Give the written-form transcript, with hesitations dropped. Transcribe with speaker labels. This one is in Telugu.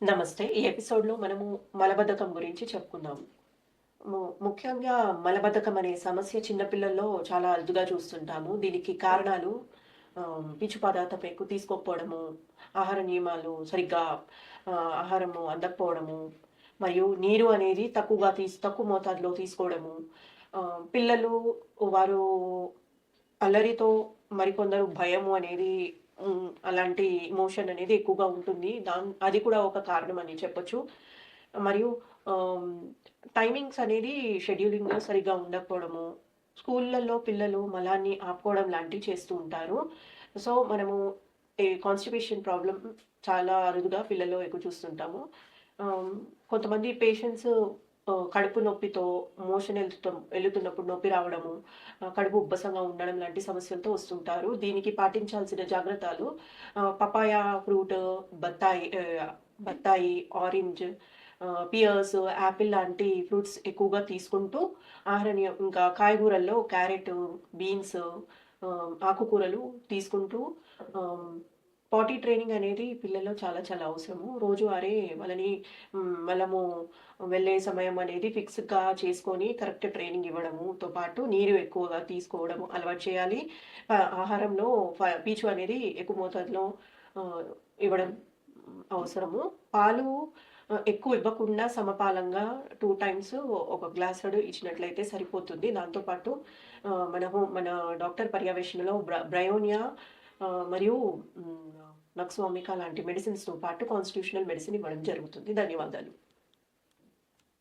Speaker 1: నమస్తే. ఈ ఎపిసోడ్‌లో మనము మలబద్ధకం గురించి చెప్పుకుందాం. ముఖ్యంగా మలబద్ధకం అనే సమస్య చిన్న పిల్లల్లో చాలా అరుదుగా చూస్తుంటాము. దీనికి కారణాలు పీచు పదార్థం ఎక్కువ తీసుకోకపోవడము, ఆహార నియమాలు సరిగ్గా ఆహారము అందకపోవడము, మరియు నీరు అనేది తక్కువ మోతాదులో తీసుకోవడము. పిల్లలు వారు అల్లరితో మరికొందరు భయము అనేది అలాంటి ఎమోషన్ అనేది ఎక్కువగా ఉంటుంది. అది కూడా ఒక కారణం అని చెప్పొచ్చు. మరియు ఆహ్, టైమింగ్స్ అనేది షెడ్యూలింగ్ సరిగ్గా ఉండకపోవడము, స్కూళ్ళల్లో పిల్లలు మలాన్ని ఆపుకోవడం లాంటివి చేస్తూ ఉంటారు. సో, మనము ఈ కాన్‌స్టిపేషన్ ప్రాబ్లమ్ చాలా అరుదుగా పిల్లల్లో ఎక్కువ చూస్తుంటాము. ఆహ్, కొంతమంది పేషెంట్స్ కడుపు నొప్పితో ఎళ్తున్నప్పుడు నొప్పి రావడము, కడుపు ఉబ్బసంగా ఉండడం లాంటి సమస్యలతో వస్తుంటారు. దీనికి పాటించాల్సిన జాగ్రత్తలు పపాయ ఫ్రూట్, బత్తాయి, ఆరెంజ్, పియర్స్, యాపిల్ లాంటి ఫ్రూట్స్ ఎక్కువగా తీసుకుంటూ ఇంకా కాయగూరల్లో క్యారెట్, బీన్స్, ఆకుకూరలు తీసుకుంటూ ఆహ్, పాటీ ట్రైనింగ్ అనేది పిల్లల్లో చాలా చాలా అవసరము. రోజువారీ మనము వెళ్ళే సమయం అనేది ఫిక్స్‌గా చేసుకొని కరెక్ట్ ట్రైనింగ్ ఇవ్వడముతో పాటు నీరు ఎక్కువగా తీసుకోవడం అలవాటు చేయాలి. ఆహారంలో పీచు అనేది ఎక్కువ మోతాదులో ఆహ్, ఇవ్వడం అవసరము. పాలు ఎక్కువ ఇవ్వకుండా సమపాలంగా 2 టైమ్స్ ఒక గ్లాసుడు ఇచ్చినట్లయితే సరిపోతుంది. దాంతో పాటు మన డాక్టర్ పర్యవేక్షణలో బ్రయోనియా మరియు నక్స్ వోమికా లాంటి మెడిసిన్స్‌తో పాటు కాన్స్టిట్యూషనల్ మెడిసిన్ ఇవ్వడం జరుగుతుంది. ధన్యవాదాలు.